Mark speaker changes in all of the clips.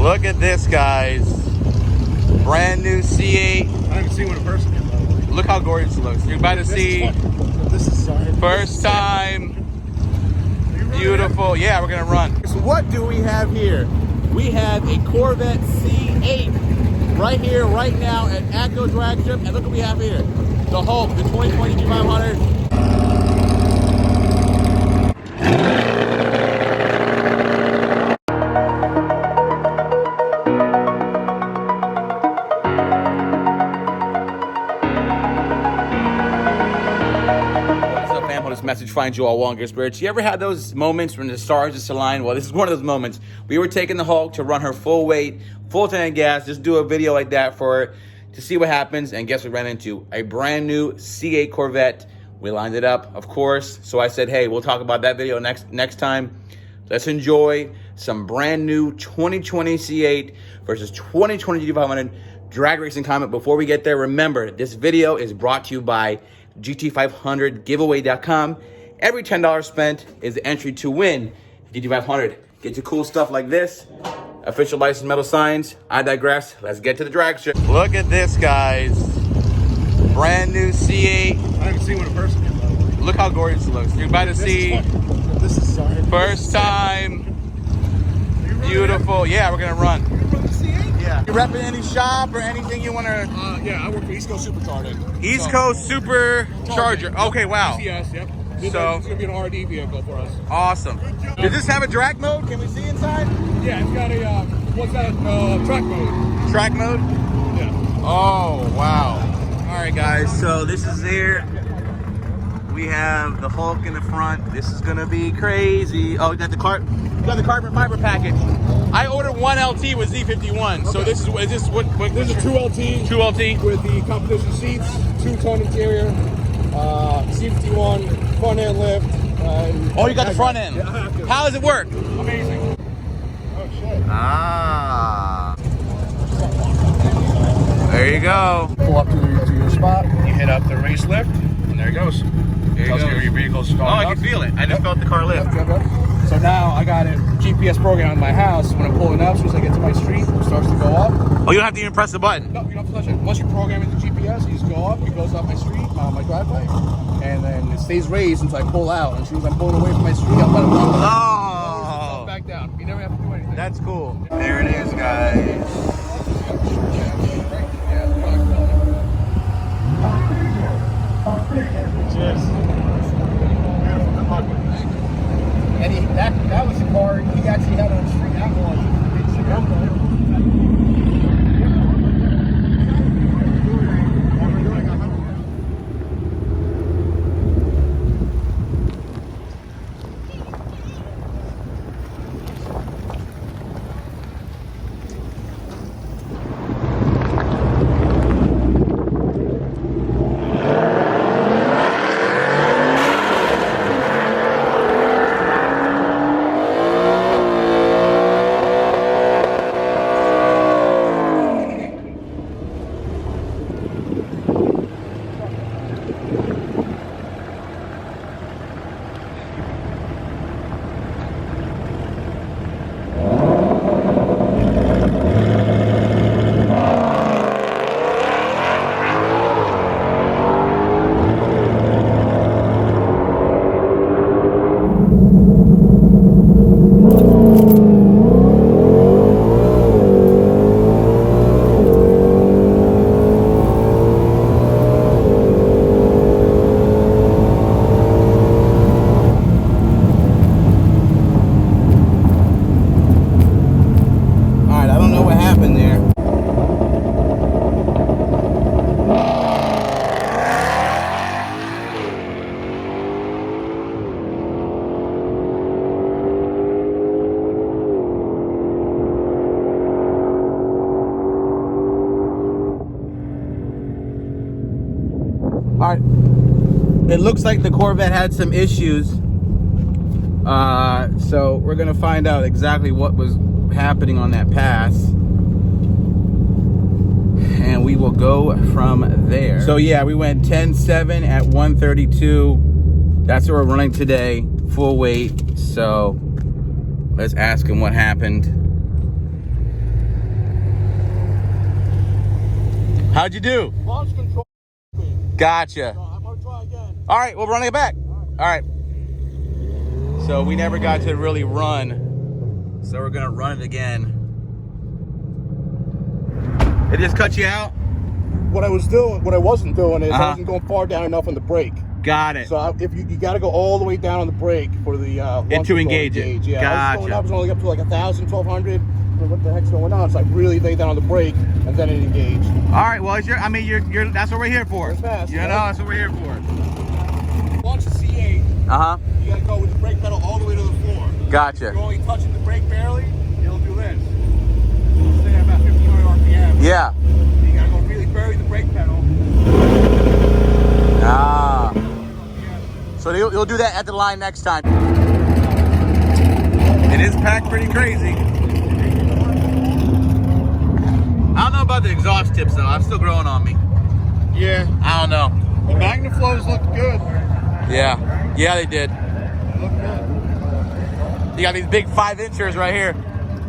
Speaker 1: Look at this, guys. Brand new C8.
Speaker 2: I haven't seen one in person yet, by the way.
Speaker 1: Look how gorgeous it looks. You're about to see first time. Beautiful. Yeah, we're gonna run. So what do we have here? We have a Corvette C8 right here, right now at Acco Drag Strip. And look what we have here. The Hulk, the 2020 GT500. This message finds you all well in good spirits. You ever had those moments when the stars just align? Well, this is one of those moments. We were taking the Hulk to run her full weight, full tank of gas, just do a video like that for her to see what happens. And guess what we ran into? A brand new C8 Corvette. We lined it up, of course. So I said, hey, we'll talk about that video next time. Let's enjoy some brand new 2020 C8 versus 2020 GT500 drag racing comment. Before we get there, remember, this video is brought to you by GT500giveaway.com. Every $10 spent is the entry to win GT500. Get you cool stuff like this, official licensed metal signs. I digress. Let's get to the drag strip. Look at this, guys. Brand new C8.
Speaker 2: I haven't seen one in person yet, by the way.
Speaker 1: Look how gorgeous it looks. You're about to see first time. Beautiful. Yeah, we're gonna run. Yeah. You repping any shop or anything you want to?
Speaker 2: Yeah, I work for East Coast Supercharger.
Speaker 1: East Coast Supercharger. Okay, wow.
Speaker 2: Yes, yep.
Speaker 1: So
Speaker 2: it's gonna be an RD vehicle for us.
Speaker 1: Awesome. Does this have a drag mode? Can we see inside?
Speaker 2: Yeah, it's got a what's that? Track mode.
Speaker 1: Track mode?
Speaker 2: Yeah.
Speaker 1: Oh wow. All right, guys. So this is here. We have the Hulk in the front. This is gonna be crazy. Oh, we got the carbon fiber package. I ordered one LT with Z51. Okay. So this is what
Speaker 2: this is a 2LT.
Speaker 1: 2LT
Speaker 2: with the competition seats, 2-tone interior, Z51 front end lift.
Speaker 1: Oh, you got the front end.
Speaker 2: Yeah,
Speaker 1: how does it work?
Speaker 2: Amazing. Oh shit.
Speaker 1: Ah. There you go.
Speaker 2: Pull up to your spot. You hit up the race lift, and there it goes.
Speaker 1: There you go.
Speaker 2: Your vehicle's starting
Speaker 1: I can feel it. I just felt the car lift.
Speaker 2: So now I got a GPS program in my house. When I'm pulling up, as soon as I get to my street, it starts to go up.
Speaker 1: Oh, you don't have to even press the button.
Speaker 2: No, you don't have to touch it. Once you program in the GPS, you just go up. It goes up my street, my driveway, and then it stays raised until I pull out. And as soon as I'm pulling away from my street, I'll let it roll.
Speaker 1: Oh,
Speaker 2: back down. You never have to do anything.
Speaker 1: That's cool. There it is, guys.
Speaker 2: Cheers. And that was the car he actually had on the street. That was.
Speaker 1: All right. It looks like the Corvette had some issues. So we're gonna find out exactly what was happening on that pass, and we will go from there. So yeah, we went 10.7 at 132. That's what we're running today, full weight. So let's ask him what happened. How'd you do?
Speaker 2: Launch control.
Speaker 1: Gotcha.
Speaker 2: So I'm gonna try again.
Speaker 1: All right, we're running it back. All right. So we never got to really run. So we're gonna run it again. It just cut you out?
Speaker 2: What I wasn't doing is I wasn't going far down enough on the brake.
Speaker 1: Got it.
Speaker 2: So if you got to go all the way down on the brake for the
Speaker 1: and to engage it.
Speaker 2: Yeah,
Speaker 1: Gotcha.
Speaker 2: I was only up to like 1,000, 1,200. What the heck's going on? So I really laid down on the brake and then it engaged.
Speaker 1: All right. Well, you're that's what we're here for.
Speaker 2: It's fast.
Speaker 1: You know, that's what we're here for.
Speaker 2: Launch the C8. You got to go with the brake pedal all the way to the floor.
Speaker 1: Gotcha.
Speaker 2: If you're only touching the brake barely, it'll do this. It'll stay at about 1,500 RPM.
Speaker 1: Yeah.
Speaker 2: You got to go really bury the brake pedal.
Speaker 1: Ah. So you'll do that at the line next time. It is packed pretty crazy. I don't know about the exhaust tips though. I'm still growing on me.
Speaker 2: Yeah.
Speaker 1: I don't know.
Speaker 2: The MagnaFlows look good.
Speaker 1: Yeah. Yeah, they did.
Speaker 2: They look good.
Speaker 1: You got these big 5-inchers right here.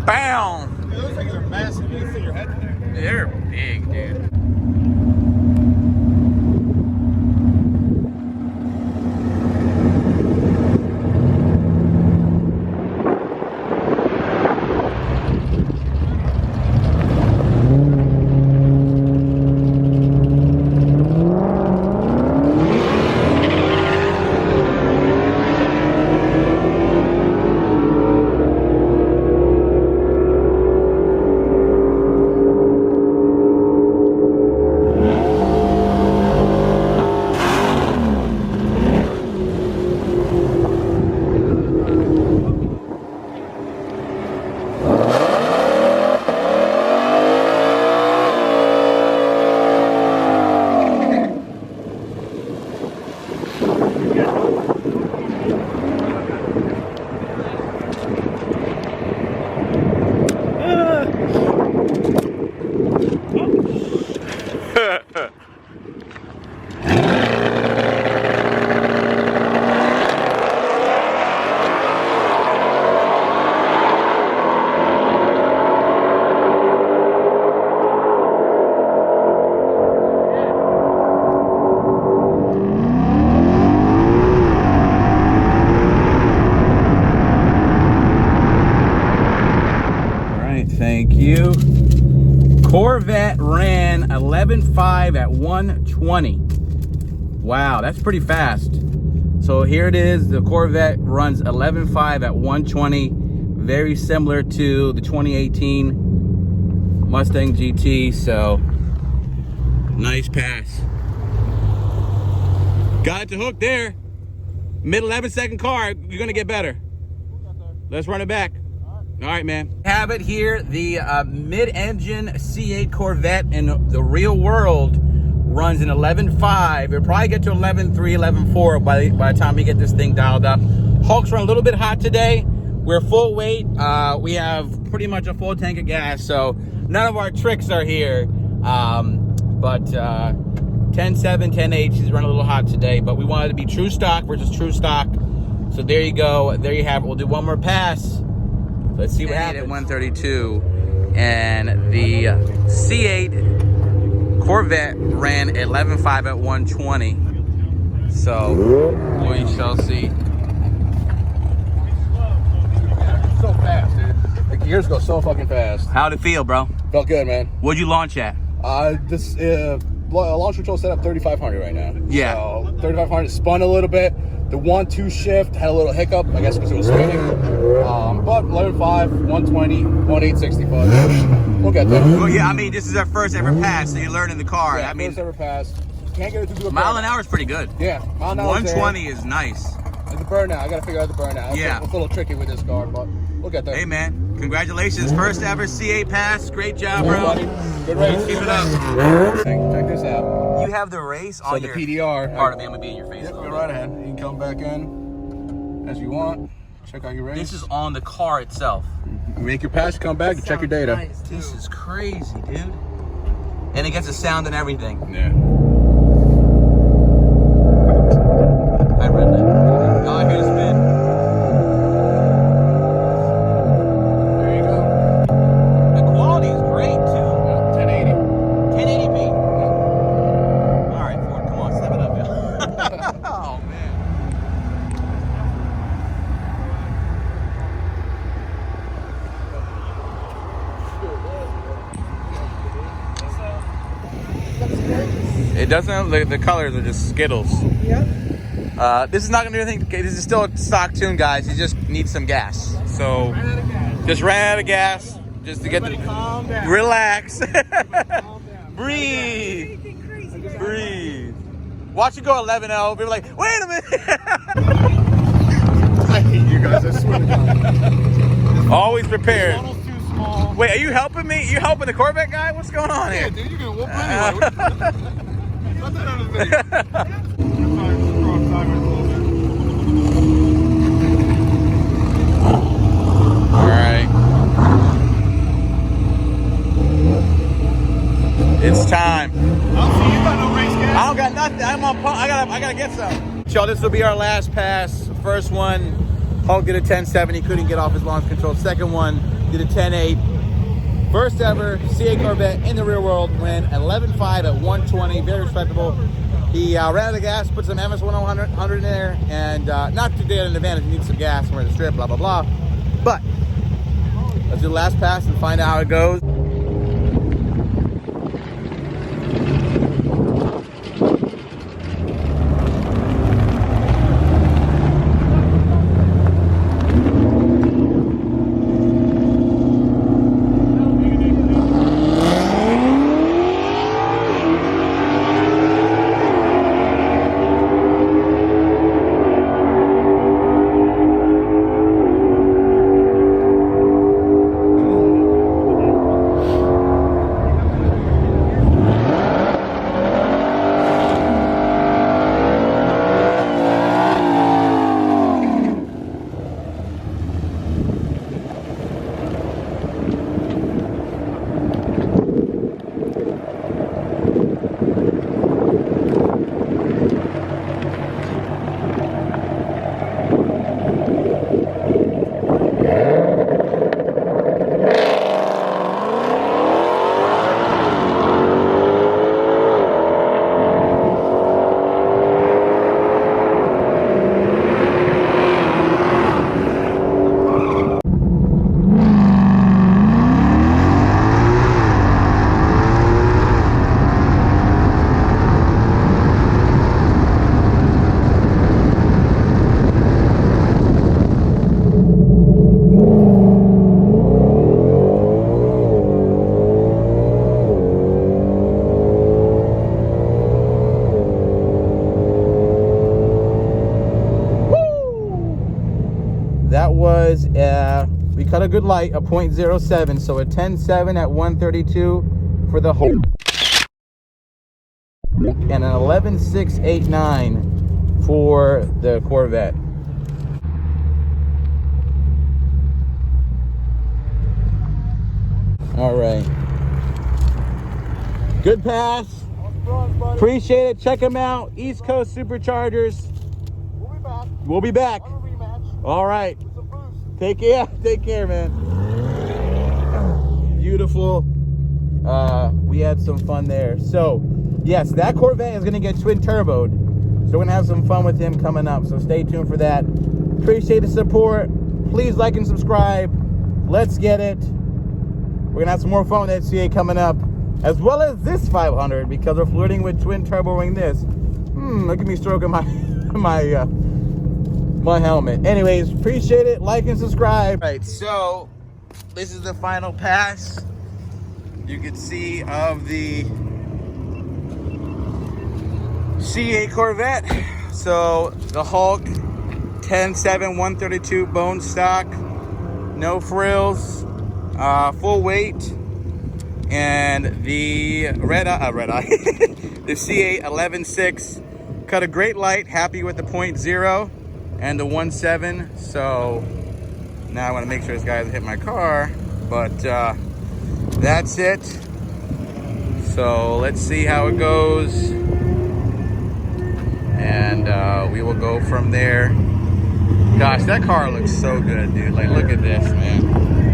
Speaker 1: Bam!
Speaker 2: Those things are massive. You can fit your head in there.
Speaker 1: They're big, dude. Thank you. Corvette ran 11.5 at 120. Wow, that's pretty fast. So here it is. The Corvette runs 11.5 at 120. Very similar to the 2018 Mustang GT. So nice pass. Got it to hook there. Mid 11-second car. You're gonna get better. Let's run it back. All right, man. Have it here, the mid-engine C8 Corvette in the real world runs an 11.5. It'll probably get to 11.3, 11.4 by the time we get this thing dialed up. Hulk's run a little bit hot today. We're full weight. We have pretty much a full tank of gas, so none of our tricks are here. But 10.7, 10.8, she's run a little hot today, but we wanted to be true stock versus true stock. So there you go. There you have it. We'll do one more pass. Let's see what happens. At 132, and the C8 Corvette ran 11.5 at 120. So we shall see.
Speaker 2: So fast, dude. The gears go so fucking fast.
Speaker 1: How'd it feel, bro?
Speaker 2: Felt good, man.
Speaker 1: What'd you launch at?
Speaker 2: This launch control set up 3,500 right now.
Speaker 1: Yeah.
Speaker 2: So 3,500 spun a little bit. The 1-2 shift had a little hiccup, I guess, because it was spinning. But 11.5, 120, 1.865. We'll get there.
Speaker 1: Well, yeah, I mean, this is our first ever pass, so you're learning the car.
Speaker 2: Yeah,
Speaker 1: I mean,
Speaker 2: first ever pass. Can't get it to do a
Speaker 1: mile an hour is pretty good.
Speaker 2: Yeah, mile an hour.
Speaker 1: 120 is nice.
Speaker 2: And the burnout, I gotta figure out the burnout.
Speaker 1: Yeah.
Speaker 2: It's a little tricky with this car, but we'll get there.
Speaker 1: Hey, man, congratulations. First ever C8 pass. Great job, bro.
Speaker 2: Good race.
Speaker 1: Keep it up.
Speaker 2: Check this out.
Speaker 1: You have the race on
Speaker 2: the
Speaker 1: your
Speaker 2: PDR.
Speaker 1: Pardon me, I'm gonna be in your face.
Speaker 2: Yep, go right ahead. You can come back in as you want. Check out your race.
Speaker 1: This is on the car itself.
Speaker 2: You make your pass, come back, and check your data.
Speaker 1: Nice, this is crazy, dude. And it gets a sound and everything.
Speaker 2: Yeah.
Speaker 1: I read that. Oh, here's spin.
Speaker 2: There you go.
Speaker 1: The quality is great too.
Speaker 2: Yeah, 1080.
Speaker 1: 1080p.
Speaker 2: Yeah.
Speaker 1: It doesn't, the colors are just Skittles.
Speaker 3: Yep.
Speaker 1: This is not gonna do anything. Okay, this is still a stock tune, guys. You just need some gas. So just ran out of gas just to get the.
Speaker 3: Calm down.
Speaker 1: Relax.
Speaker 3: Calm down.
Speaker 1: Breathe. Breathe. Watch it go 11-0. Be like, wait a minute.
Speaker 2: I hate you guys, I swear to God.
Speaker 1: Always prepared.
Speaker 2: This funnel's too small.
Speaker 1: Wait, are you helping me? You helping the Corvette guy? What's going on
Speaker 2: Yeah,
Speaker 1: here?
Speaker 2: dude, you're gonna whoop anyway. Put that on the video.
Speaker 1: Alright. It's time.
Speaker 2: I'll see you got no race gas.
Speaker 1: I don't got nothing. I'm on pump. I gotta get some. Y'all, this will be our last pass. First one, Hulk did a 10.7. He couldn't get off his launch control. Second one, did a 10.8. First ever CA Corvette in the real world, win 11.5 at 120. Very respectable. He ran out of gas, put some MS-100 in there, and not to get an advantage, you need some gas, we're in the strip, blah, blah, blah. But let's do the last pass and find out how it goes. That was, we cut a good light, a 0.07, so a 10.7 at 132 for the whole, and an 11.689 for the Corvette. All right. Good pass. Appreciate it. Check them out. East Coast Superchargers.
Speaker 2: We'll be back.
Speaker 1: We'll be back.
Speaker 2: On a rematch.
Speaker 1: All right.
Speaker 2: It's a boost.
Speaker 1: Take care. Take care, man. Beautiful. We had some fun there. So, yes, that Corvette is going to get twin turboed. So we're going to have some fun with him coming up. So stay tuned for that. Appreciate the support. Please like and subscribe. Let's get it. We're going to have some more fun with that CA coming up, as well as this 500, because we're flirting with twin turboing this. Look at me stroking my my helmet. Anyways, appreciate it. Like and subscribe. All right, so this is the final pass. You can see of the CA Corvette. So the Hulk 10.7 132 bone stock, no frills, full weight, and the red eye the CA 11.6 cut a great light. Happy with the 0.0 and the 1.7. So now I want to make sure this guy doesn't hit my car, but that's it. So let's see how it goes, and we will go from there. Gosh, that car looks so good, dude. Like, look at this, man.